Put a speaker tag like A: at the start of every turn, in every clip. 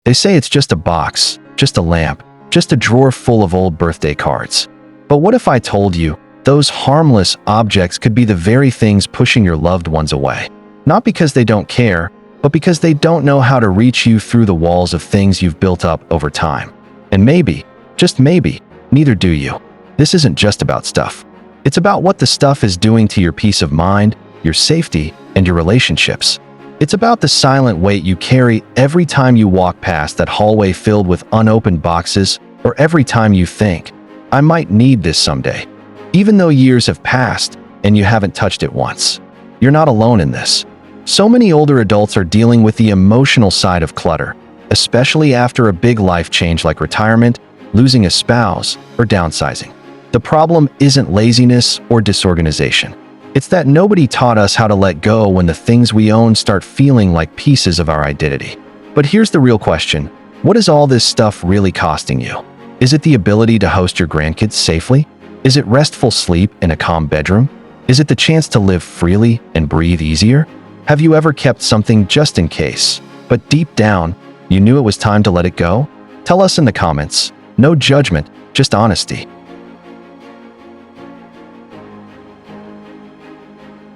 A: They say it's just a box, just a lamp, just a drawer full of old birthday cards. But what if I told you those harmless objects could be the very things pushing your loved ones away? Not because they don't care, but because they don't know how to reach you through the walls of things you've built up over time. And maybe, just maybe, neither do you. This isn't just about stuff. It's about what the stuff is doing to your peace of mind, your safety, and your relationships. It's about the silent weight you carry every time you walk past that hallway filled with unopened boxes, or every time you think, I might need this someday. Even though years have passed and you haven't touched it once. You're not alone in this. So many older adults are dealing with the emotional side of clutter, especially after a big life change like retirement, losing a spouse, or downsizing. The problem isn't laziness or disorganization. It's that nobody taught us how to let go when the things we own start feeling like pieces of our identity. But here's the real question. What is all this stuff really costing you? Is it the ability to host your grandkids safely? Is it restful sleep in a calm bedroom? Is it the chance to live freely and breathe easier? Have you ever kept something just in case, but deep down, you knew it was time to let it go? Tell us in the comments. No judgment, just honesty.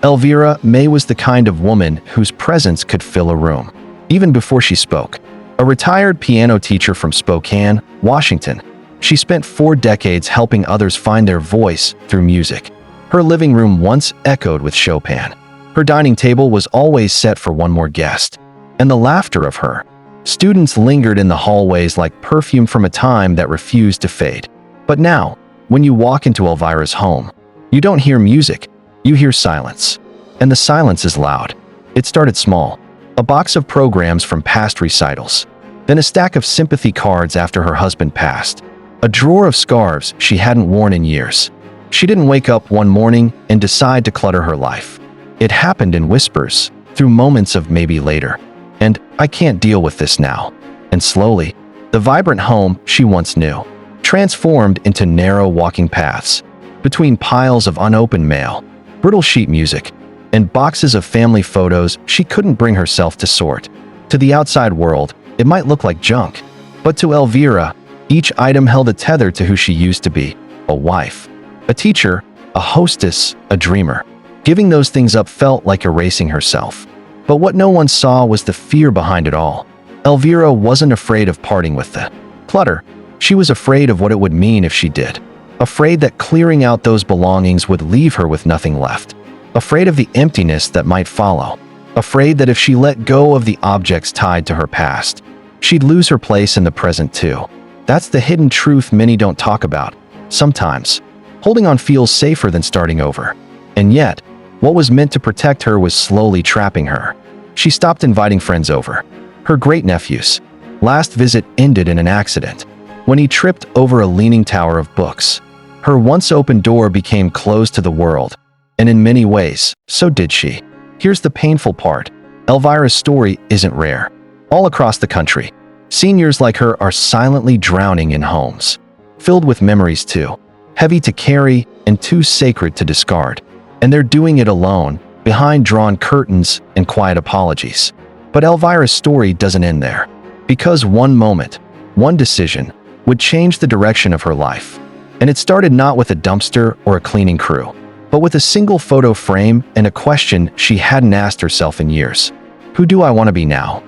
A: Elvira May was the kind of woman whose presence could fill a room, even before she spoke. A retired piano teacher from Spokane, Washington, she spent 4 decades helping others find their voice through music. Her living room once echoed with Chopin. Her dining table was always set for one more guest. And the laughter of her students lingered in the hallways like perfume from a time that refused to fade. But now, when you walk into Elvira's home, you don't hear music, you hear silence. And the silence is loud. It started small. A box of programs from past recitals. Then a stack of sympathy cards after her husband passed. A drawer of scarves she hadn't worn in years. She didn't wake up one morning and decide to clutter her life. It happened in whispers, through moments of maybe later. And I can't deal with this now. And slowly, the vibrant home she once knew transformed into narrow walking paths between piles of unopened mail, brittle sheet music, and boxes of family photos she couldn't bring herself to sort. To the outside world, it might look like junk, but to Elvira, each item held a tether to who she used to be: a wife, a teacher, a hostess, a dreamer. Giving those things up felt like erasing herself. But what no one saw was the fear behind it all. Elvira wasn't afraid of parting with the clutter. She was afraid of what it would mean if she did. Afraid that clearing out those belongings would leave her with nothing left. Afraid of the emptiness that might follow. Afraid that if she let go of the objects tied to her past, she'd lose her place in the present too. That's the hidden truth many don't talk about. Sometimes, holding on feels safer than starting over. And yet, what was meant to protect her was slowly trapping her. She stopped inviting friends over. Her great-nephew's last visit ended in an accident, when he tripped over a leaning tower of books. Her once open door became closed to the world, and in many ways, so did she. Here's the painful part. Elvira's story isn't rare. All across the country, seniors like her are silently drowning in homes, filled with memories too heavy to carry and too sacred to discard. And they're doing it alone, behind drawn curtains and quiet apologies. But Elvira's story doesn't end there. Because one moment, one decision, would change the direction of her life. And it started not with a dumpster or a cleaning crew, but with a single photo frame and a question she hadn't asked herself in years. Who do I want to be now?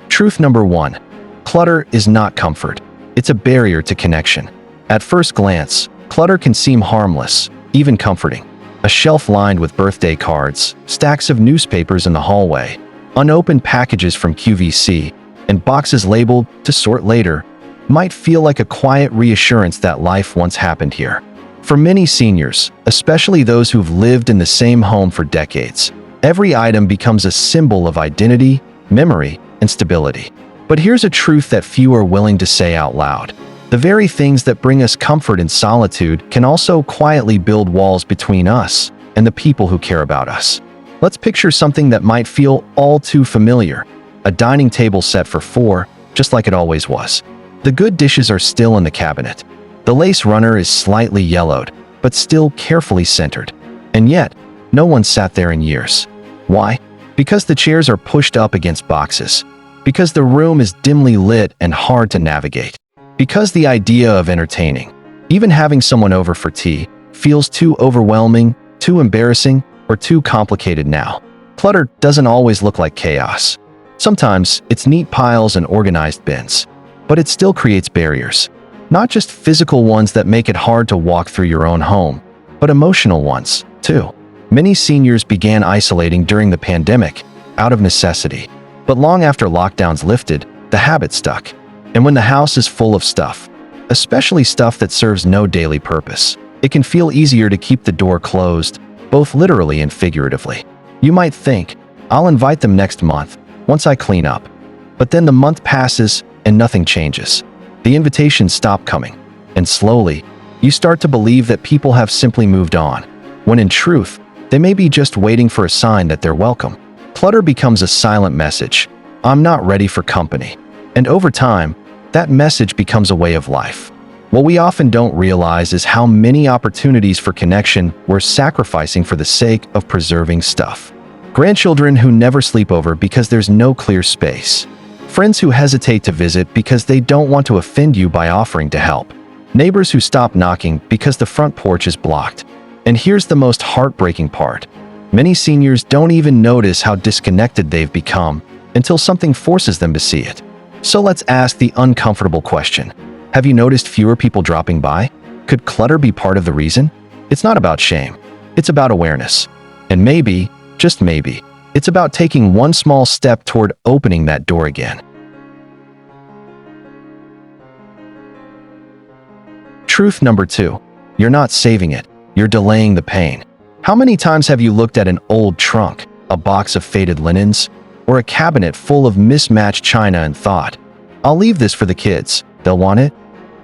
A: Truth number 1. Clutter is not comfort. It's a barrier to connection. At first glance, clutter can seem harmless, even comforting. A shelf lined with birthday cards, stacks of newspapers in the hallway, unopened packages from QVC, and boxes labeled "to sort later" might feel like a quiet reassurance that life once happened here. For many seniors, especially those who've lived in the same home for decades, every item becomes a symbol of identity, memory, and stability. But here's a truth that few are willing to say out loud. The very things that bring us comfort in solitude can also quietly build walls between us and the people who care about us. Let's picture something that might feel all too familiar. A dining table set for 4, just like it always was. The good dishes are still in the cabinet. The lace runner is slightly yellowed, but still carefully centered. And yet, no one sat there in years. Why? Because the chairs are pushed up against boxes. Because the room is dimly lit and hard to navigate. Because the idea of entertaining, even having someone over for tea, feels too overwhelming, too embarrassing, or too complicated now. Clutter doesn't always look like chaos. Sometimes it's neat piles and organized bins. But it still creates barriers. Not just physical ones that make it hard to walk through your own home, but emotional ones, too. Many seniors began isolating during the pandemic, out of necessity. But long after lockdowns lifted, the habit stuck. And when the house is full of stuff, especially stuff that serves no daily purpose, it can feel easier to keep the door closed, both literally and figuratively. You might think, I'll invite them next month, once I clean up. But then the month passes and nothing changes. The invitations stop coming. And slowly, you start to believe that people have simply moved on, when in truth, they may be just waiting for a sign that they're welcome. Clutter becomes a silent message. I'm not ready for company. And over time, that message becomes a way of life. What we often don't realize is how many opportunities for connection we're sacrificing for the sake of preserving stuff. Grandchildren who never sleep over because there's no clear space. Friends who hesitate to visit because they don't want to offend you by offering to help. Neighbors who stop knocking because the front porch is blocked. And here's the most heartbreaking part. Many seniors don't even notice how disconnected they've become until something forces them to see it. So let's ask the uncomfortable question. Have you noticed fewer people dropping by? Could clutter be part of the reason? It's not about shame. It's about awareness. And maybe, just maybe, it's about taking one small step toward opening that door again. Truth number 2. You're not saving it. You're delaying the pain. How many times have you looked at an old trunk, a box of faded linens, or a cabinet full of mismatched china and thought, I'll leave this for the kids, they'll want it?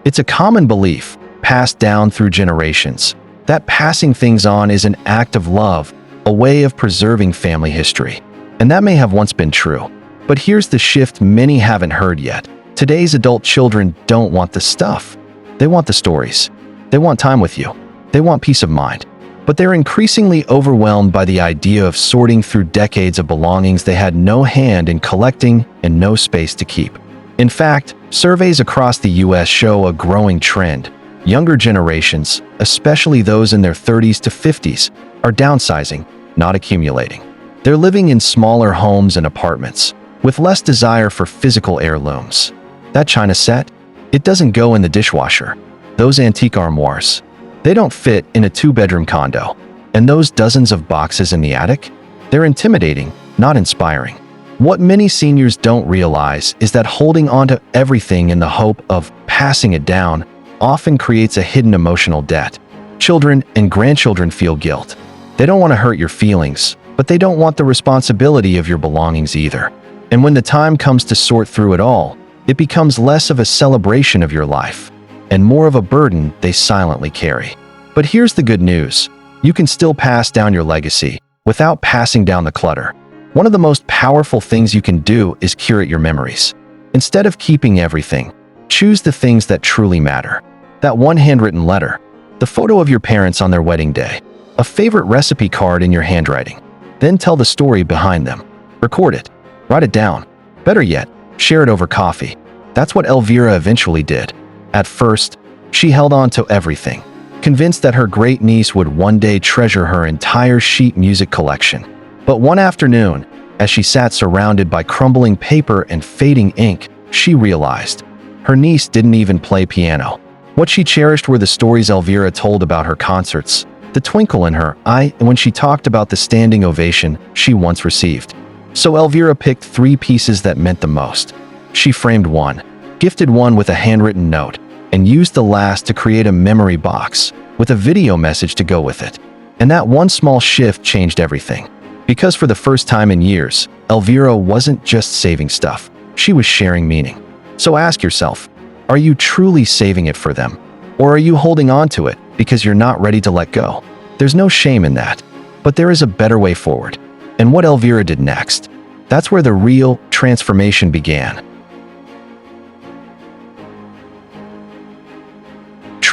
A: It's a common belief, passed down through generations, that passing things on is an act of love, a way of preserving family history. And that may have once been true. But here's the shift many haven't heard yet. Today's adult children don't want the stuff. They want the stories. They want time with you. They want peace of mind. But they're increasingly overwhelmed by the idea of sorting through decades of belongings they had no hand in collecting and no space to keep. In fact, surveys across the US show a growing trend. Younger generations, especially those in their 30s to 50s, are downsizing, not accumulating. They're living in smaller homes and apartments, with less desire for physical heirlooms. That china set? It doesn't go in the dishwasher. Those antique armoires, they don't fit in a 2-bedroom condo. And those dozens of boxes in the attic? They're intimidating, not inspiring. What many seniors don't realize is that holding onto everything in the hope of passing it down often creates a hidden emotional debt. Children and grandchildren feel guilt. They don't want to hurt your feelings, but they don't want the responsibility of your belongings either. And when the time comes to sort through it all, it becomes less of a celebration of your life and more of a burden they silently carry. But here's the good news. You can still pass down your legacy without passing down the clutter. One of the most powerful things you can do is curate your memories. Instead of keeping everything, choose the things that truly matter. That one handwritten letter, the photo of your parents on their wedding day, a favorite recipe card in your handwriting. Then tell the story behind them. Record it. Write it down. Better yet, share it over coffee. That's what Elvira eventually did. At first, she held on to everything, convinced that her great niece would one day treasure her entire sheet music collection. But one afternoon, as she sat surrounded by crumbling paper and fading ink, she realized her niece didn't even play piano. What she cherished were the stories Elvira told about her concerts, the twinkle in her eye when she talked about the standing ovation she once received. So Elvira picked 3 pieces that meant the most. She framed one, gifted one with a handwritten note, and used the last to create a memory box with a video message to go with it. And that one small shift changed everything. Because for the first time in years, Elvira wasn't just saving stuff, she was sharing meaning. So ask yourself, are you truly saving it for them? Or are you holding on to it because you're not ready to let go? There's no shame in that, but there is a better way forward. And what Elvira did next, that's where the real transformation began.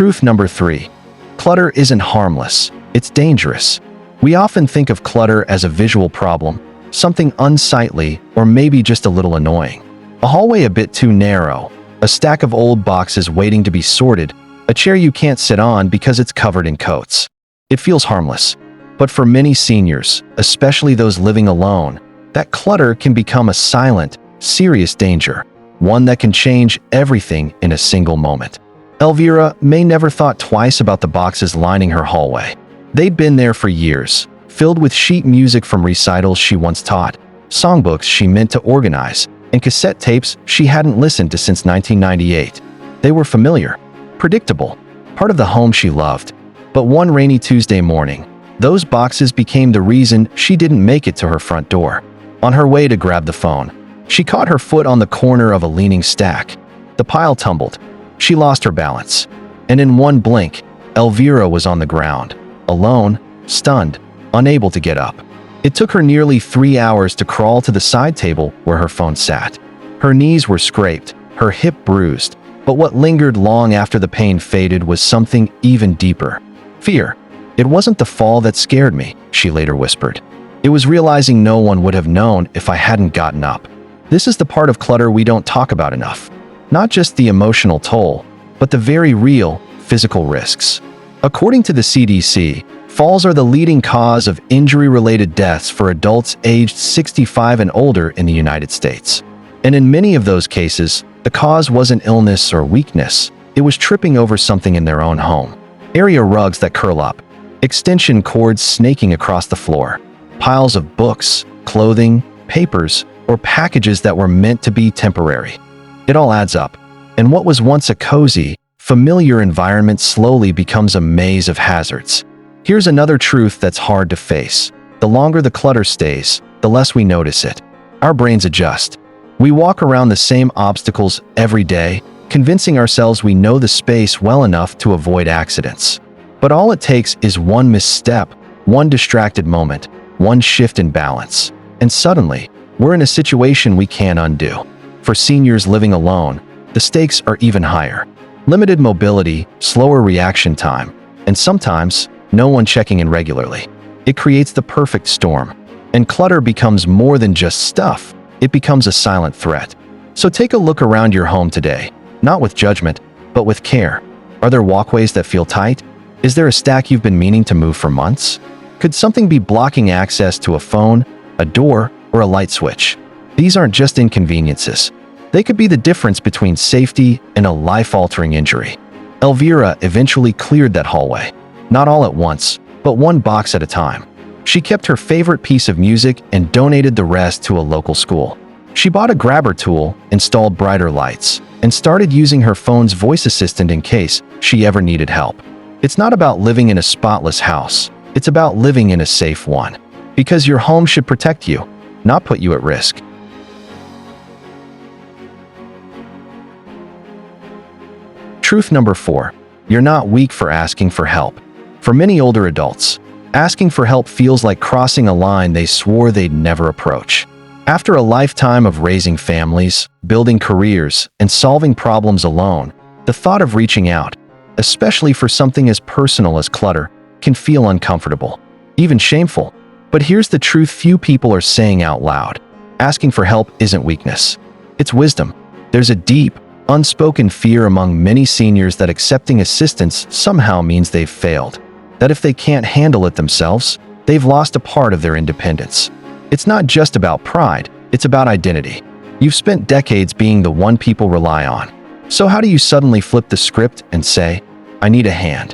A: Truth number 3. Clutter isn't harmless, it's dangerous. We often think of clutter as a visual problem, something unsightly, or maybe just a little annoying. A hallway a bit too narrow, a stack of old boxes waiting to be sorted, a chair you can't sit on because it's covered in coats. It feels harmless. But for many seniors, especially those living alone, that clutter can become a silent, serious danger, one that can change everything in a single moment. Elvira May never thought twice about the boxes lining her hallway. They'd been there for years, filled with sheet music from recitals she once taught, songbooks she meant to organize, and cassette tapes she hadn't listened to since 1998. They were familiar, predictable, part of the home she loved. But one rainy Tuesday morning, those boxes became the reason she didn't make it to her front door. On her way to grab the phone, she caught her foot on the corner of a leaning stack. The pile tumbled. She lost her balance. And in one blink, Elvira was on the ground, alone, stunned, unable to get up. It took her nearly 3 hours to crawl to the side table where her phone sat. Her knees were scraped, her hip bruised, but what lingered long after the pain faded was something even deeper. Fear. "It wasn't the fall that scared me," she later whispered. "It was realizing no one would have known if I hadn't gotten up." This is the part of clutter we don't talk about enough. Not just the emotional toll, but the very real, physical risks. According to the CDC, falls are the leading cause of injury-related deaths for adults aged 65 and older in the United States. And in many of those cases, the cause wasn't illness or weakness, it was tripping over something in their own home. Area rugs that curl up, extension cords snaking across the floor, piles of books, clothing, papers, or packages that were meant to be temporary. It all adds up, and what was once a cozy, familiar environment slowly becomes a maze of hazards. Here's another truth that's hard to face. The longer the clutter stays, the less we notice it. Our brains adjust. We walk around the same obstacles every day, convincing ourselves we know the space well enough to avoid accidents. But all it takes is one misstep, one distracted moment, one shift in balance, and suddenly, we're in a situation we can't undo. For seniors living alone, the stakes are even higher. Limited mobility, slower reaction time, and sometimes, no one checking in regularly. It creates the perfect storm. And clutter becomes more than just stuff. It becomes a silent threat. So take a look around your home today, not with judgment, but with care. Are there walkways that feel tight? Is there a stack you've been meaning to move for months? Could something be blocking access to a phone, a door, or a light switch? These aren't just inconveniences. They could be the difference between safety and a life-altering injury. Elvira eventually cleared that hallway. Not all at once, but one box at a time. She kept her favorite piece of music and donated the rest to a local school. She bought a grabber tool, installed brighter lights, and started using her phone's voice assistant in case she ever needed help. It's not about living in a spotless house. It's about living in a safe one. Because your home should protect you, not put you at risk. Truth number 4. You're not weak for asking for help. For many older adults, asking for help feels like crossing a line they swore they'd never approach. After a lifetime of raising families, building careers, and solving problems alone, the thought of reaching out, especially for something as personal as clutter, can feel uncomfortable, even shameful. But here's the truth few people are saying out loud. Asking for help isn't weakness. It's wisdom. There's a deep, unspoken fear among many seniors that accepting assistance somehow means they've failed. That if they can't handle it themselves, they've lost a part of their independence. It's not just about pride, it's about identity. You've spent decades being the one people rely on. So how do you suddenly flip the script and say, "I need a hand"?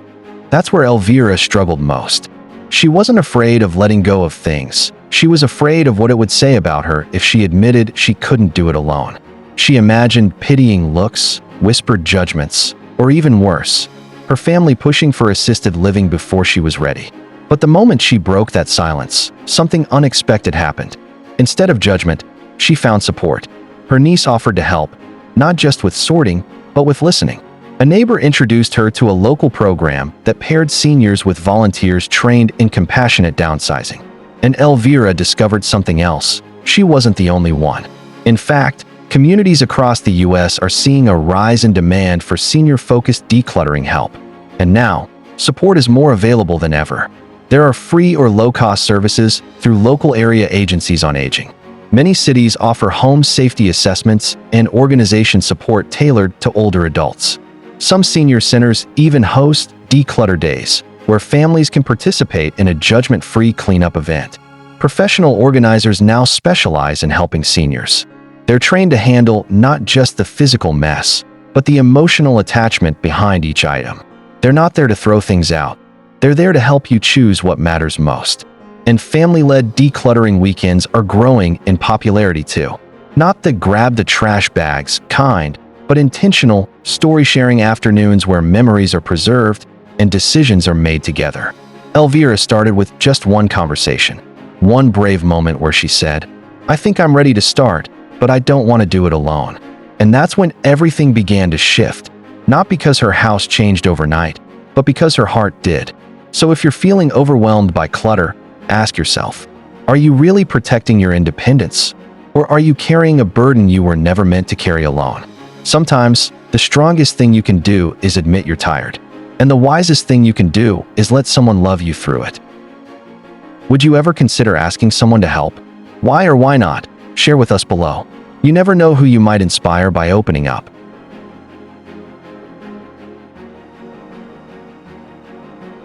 A: That's where Elvira struggled most. She wasn't afraid of letting go of things. She was afraid of what it would say about her if she admitted she couldn't do it alone. She imagined pitying looks, whispered judgments, or even worse, her family pushing for assisted living before she was ready. But the moment she broke that silence, something unexpected happened. Instead of judgment, she found support. Her niece offered to help, not just with sorting, but with listening. A neighbor introduced her to a local program that paired seniors with volunteers trained in compassionate downsizing. And Elvira discovered something else. She wasn't the only one. In fact, communities across the U.S. are seeing a rise in demand for senior-focused decluttering help. And now, support is more available than ever. There are free or low-cost services through local area agencies on aging. Many cities offer home safety assessments and organization support tailored to older adults. Some senior centers even host declutter days, where families can participate in a judgment-free cleanup event. Professional organizers now specialize in helping seniors. They're trained to handle not just the physical mess, but the emotional attachment behind each item. They're not there to throw things out. They're there to help you choose what matters most. And family-led decluttering weekends are growing in popularity too. Not the grab the trash bags kind, but intentional, story-sharing afternoons where memories are preserved and decisions are made together. Elvira started with just one conversation, one brave moment where she said, "I think I'm ready to start, but I don't want to do it alone." And that's when everything began to shift, not because her house changed overnight, but because her heart did. So if you're feeling overwhelmed by clutter, ask yourself, are you really protecting your independence? Or are you carrying a burden you were never meant to carry alone? Sometimes, the strongest thing you can do is admit you're tired. And the wisest thing you can do is let someone love you through it. Would you ever consider asking someone to help? Why or why not? Share with us below. You never know who you might inspire by opening up.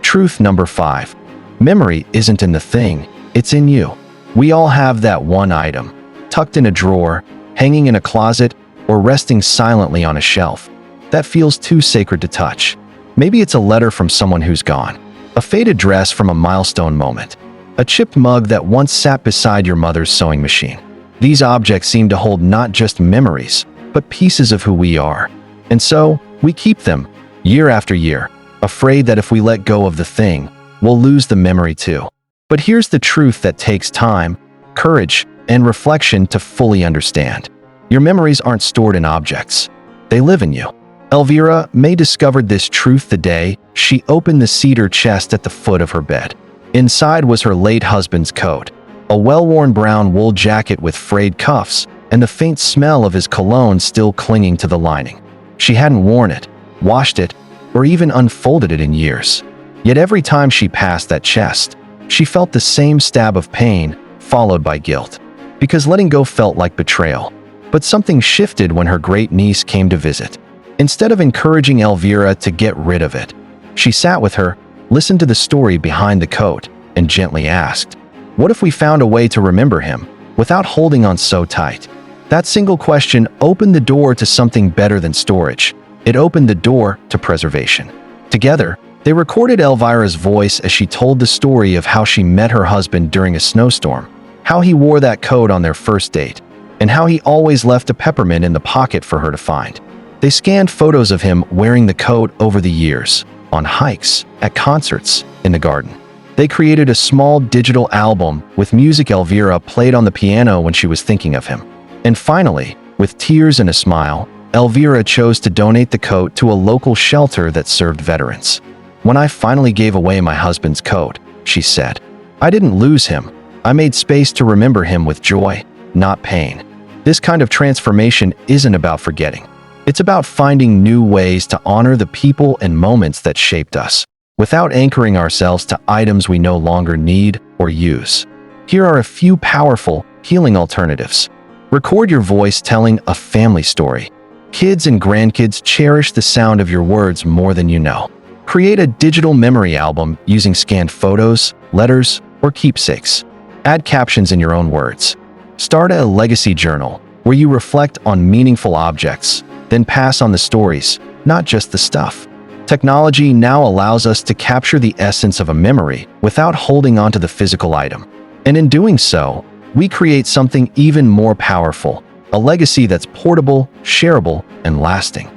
A: Truth number 5. Memory isn't in the thing, it's in you. We all have that one item, tucked in a drawer, hanging in a closet, or resting silently on a shelf, that feels too sacred to touch. Maybe it's a letter from someone who's gone, a faded dress from a milestone moment, a chipped mug that once sat beside your mother's sewing machine. These objects seem to hold not just memories, but pieces of who we are. And so, we keep them, year after year, afraid that if we let go of the thing, we'll lose the memory too. But here's the truth that takes time, courage, and reflection to fully understand. Your memories aren't stored in objects. They live in you. Elvira May discovered this truth the day she opened the cedar chest at the foot of her bed. Inside was her late husband's coat, a well-worn brown wool jacket with frayed cuffs, and the faint smell of his cologne still clinging to the lining. She hadn't worn it, washed it, or even unfolded it in years. Yet every time she passed that chest, she felt the same stab of pain, followed by guilt. Because letting go felt like betrayal. But something shifted when her great niece came to visit. Instead of encouraging Elvira to get rid of it, she sat with her, listened to the story behind the coat, and gently asked, "What if we found a way to remember him, without holding on so tight?" That single question opened the door to something better than storage. It opened the door to preservation. Together, they recorded Elvira's voice as she told the story of how she met her husband during a snowstorm, how he wore that coat on their first date, and how he always left a peppermint in the pocket for her to find. They scanned photos of him wearing the coat over the years, on hikes, at concerts, in the garden. They created a small digital album with music Elvira played on the piano when she was thinking of him. And finally, with tears and a smile, Elvira chose to donate the coat to a local shelter that served veterans. "When I finally gave away my husband's coat," she said, "I didn't lose him. I made space to remember him with joy, not pain." This kind of transformation isn't about forgetting. It's about finding new ways to honor the people and moments that shaped us, without anchoring ourselves to items we no longer need or use. Here are a few powerful, healing alternatives. Record your voice telling a family story. Kids and grandkids cherish the sound of your words more than you know. Create a digital memory album using scanned photos, letters, or keepsakes. Add captions in your own words. Start a legacy journal where you reflect on meaningful objects, then pass on the stories, not just the stuff. Technology now allows us to capture the essence of a memory without holding onto the physical item. And in doing so, we create something even more powerful, a legacy that's portable, shareable, and lasting.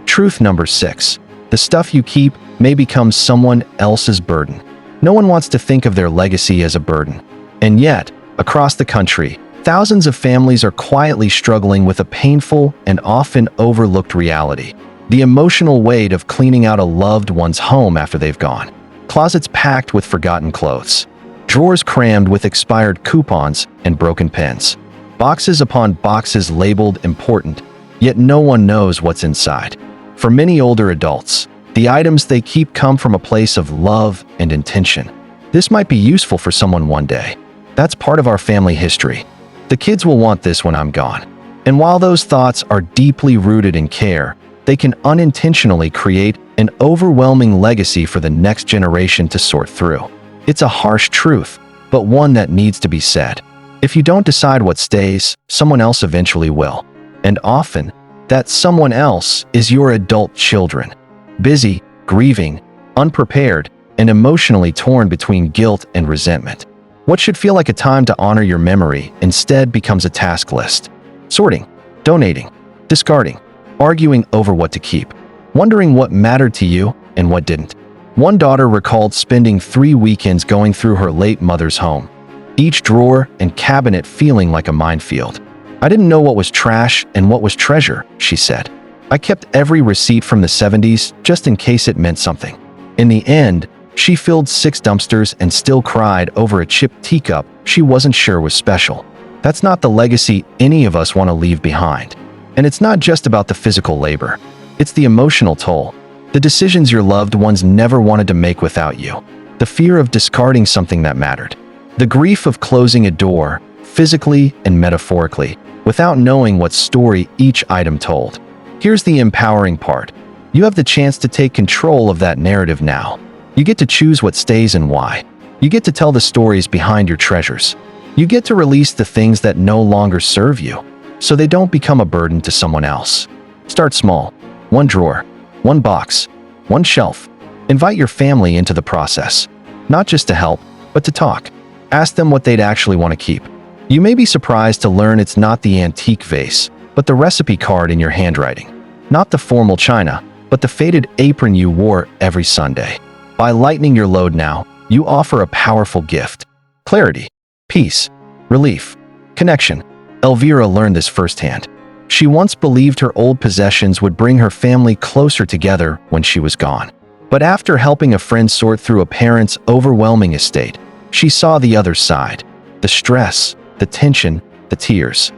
A: Truth number 6. The stuff you keep may become someone else's burden. No one wants to think of their legacy as a burden. And yet, across the country, thousands of families are quietly struggling with a painful and often overlooked reality: the emotional weight of cleaning out a loved one's home after they've gone. Closets packed with forgotten clothes, drawers crammed with expired coupons and broken pens, boxes upon boxes labeled important, yet no one knows what's inside. For many older adults, The items they keep come from a place of love and intention. This might be useful for someone one day. That's part of our family history. The kids will want this when I'm gone. And while those thoughts are deeply rooted in care, they can unintentionally create an overwhelming legacy for the next generation to sort through. It's a harsh truth, but one that needs to be said. If you don't decide what stays, someone else eventually will. And often, that someone else is your adult children. Busy, grieving, unprepared, and emotionally torn between guilt and resentment. What should feel like a time to honor your memory instead becomes a task list. Sorting, donating, discarding, arguing over what to keep, wondering what mattered to you and what didn't. One daughter recalled spending 3 weekends going through her late mother's home, each drawer and cabinet feeling like a minefield. I didn't know what was trash and what was treasure, she said. I kept every receipt from the 70s just in case it meant something. In the end, she filled 6 dumpsters and still cried over a chipped teacup she wasn't sure was special. That's not the legacy any of us want to leave behind. And it's not just about the physical labor. It's the emotional toll. The decisions your loved ones never wanted to make without you. The fear of discarding something that mattered. The grief of closing a door, physically and metaphorically, without knowing what story each item told. Here's the empowering part. You have the chance to take control of that narrative now. You get to choose what stays and why. You get to tell the stories behind your treasures. You get to release the things that no longer serve you, so they don't become a burden to someone else. Start small. 1 drawer, 1 box, 1 shelf. Invite your family into the process, not just to help, but to talk. Ask them what they'd actually want to keep. You may be surprised to learn it's not the antique vase, but the recipe card in your handwriting. Not the formal china, but the faded apron you wore every Sunday. By lightening your load now, you offer a powerful gift. Clarity, peace, relief, connection. Elvira learned this firsthand. She once believed her old possessions would bring her family closer together when she was gone. But after helping a friend sort through a parent's overwhelming estate, she saw the other side. The stress, the tension, the tears.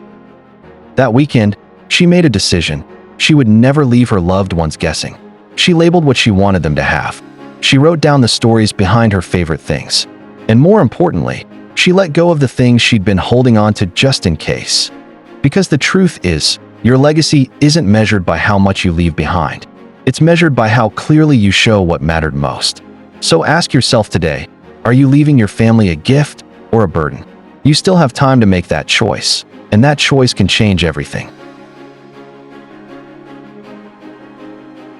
A: That weekend, she made a decision. She would never leave her loved ones guessing. She labeled what she wanted them to have. She wrote down the stories behind her favorite things. And more importantly, she let go of the things she'd been holding on to just in case. Because the truth is, your legacy isn't measured by how much you leave behind. It's measured by how clearly you show what mattered most. So ask yourself today, are you leaving your family a gift or a burden? You still have time to make that choice, and that choice can change everything.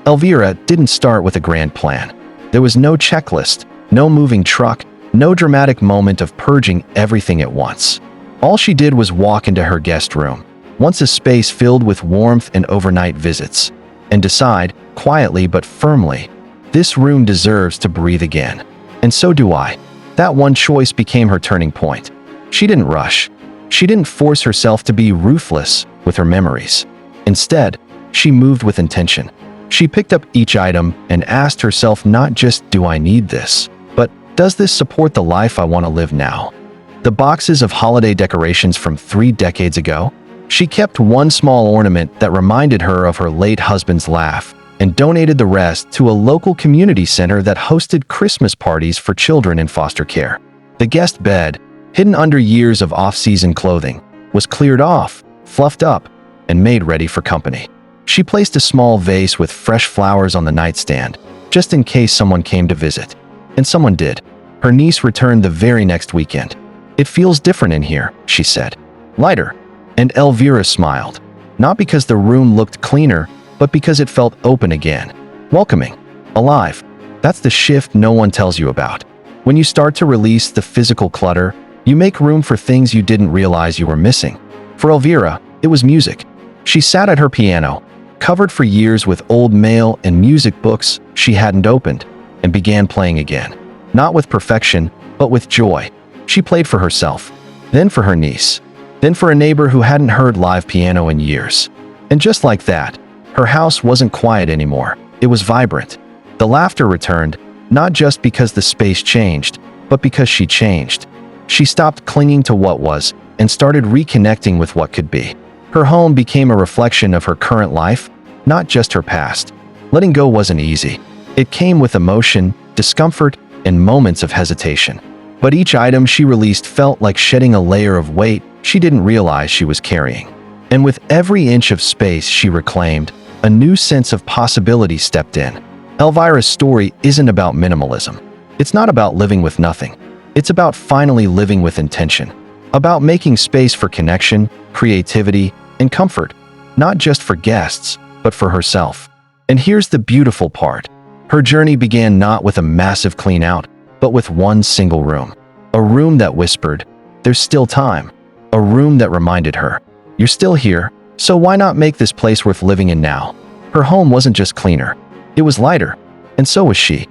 A: Elvira didn't start with a grand plan. There was no checklist, no moving truck, no dramatic moment of purging everything at once. All she did was walk into her guest room, once a space filled with warmth and overnight visits, and decide, quietly but firmly, this room deserves to breathe again. And so do I. That one choice became her turning point. She didn't rush. She didn't force herself to be ruthless with her memories. Instead, she moved with intention. She picked up each item and asked herself not just, do I need this, but does this support the life I want to live now? The boxes of holiday decorations from 3 decades ago? She kept one small ornament that reminded her of her late husband's laugh and donated the rest to a local community center that hosted Christmas parties for children in foster care. The guest bed, hidden under years of off-season clothing, was cleared off, fluffed up, and made ready for company. She placed a small vase with fresh flowers on the nightstand, just in case someone came to visit. And someone did. Her niece returned the very next weekend. "It feels different in here," she said. "Lighter." And Elvira smiled. Not because the room looked cleaner, but because it felt open again. Welcoming. Alive. That's the shift no one tells you about. When you start to release the physical clutter, you make room for things you didn't realize you were missing. For Elvira, it was music. She sat at her piano, covered for years with old mail and music books she hadn't opened, and began playing again. Not with perfection, but with joy. She played for herself, then for her niece, then for a neighbor who hadn't heard live piano in years. And just like that, her house wasn't quiet anymore. It was vibrant. The laughter returned, not just because the space changed, but because she changed. She stopped clinging to what was and started reconnecting with what could be. Her home became a reflection of her current life, not just her past. Letting go wasn't easy. It came with emotion, discomfort, and moments of hesitation. But each item she released felt like shedding a layer of weight she didn't realize she was carrying. And with every inch of space she reclaimed, a new sense of possibility stepped in. Elvira's story isn't about minimalism. It's not about living with nothing. It's about finally living with intention. About making space for connection, creativity, and comfort, not just for guests, but for herself. And here's the beautiful part. Her journey began not with a massive clean out, but with one single room. A room that whispered, "There's still time." A room that reminded her, "You're still here, so why not make this place worth living in now?" Her home wasn't just cleaner, it was lighter, and so was she.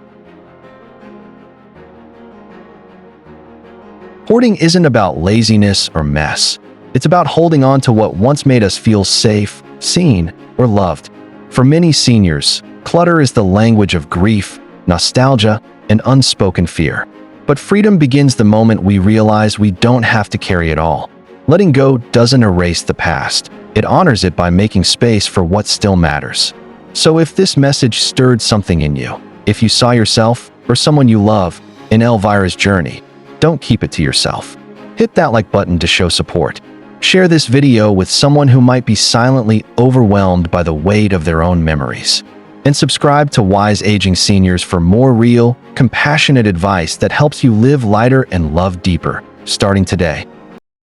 A: Hoarding isn't about laziness or mess. It's about holding on to what once made us feel safe, seen, or loved. For many seniors, clutter is the language of grief, nostalgia, and unspoken fear. But freedom begins the moment we realize we don't have to carry it all. Letting go doesn't erase the past. It honors it by making space for what still matters. So if this message stirred something in you, if you saw yourself or someone you love in Elvira's journey, don't keep it to yourself. Hit that like button to show support. Share this video with someone who might be silently overwhelmed by the weight of their own memories. And subscribe to Wise Aging Seniors for more real, compassionate advice that helps you live lighter and love deeper, starting today.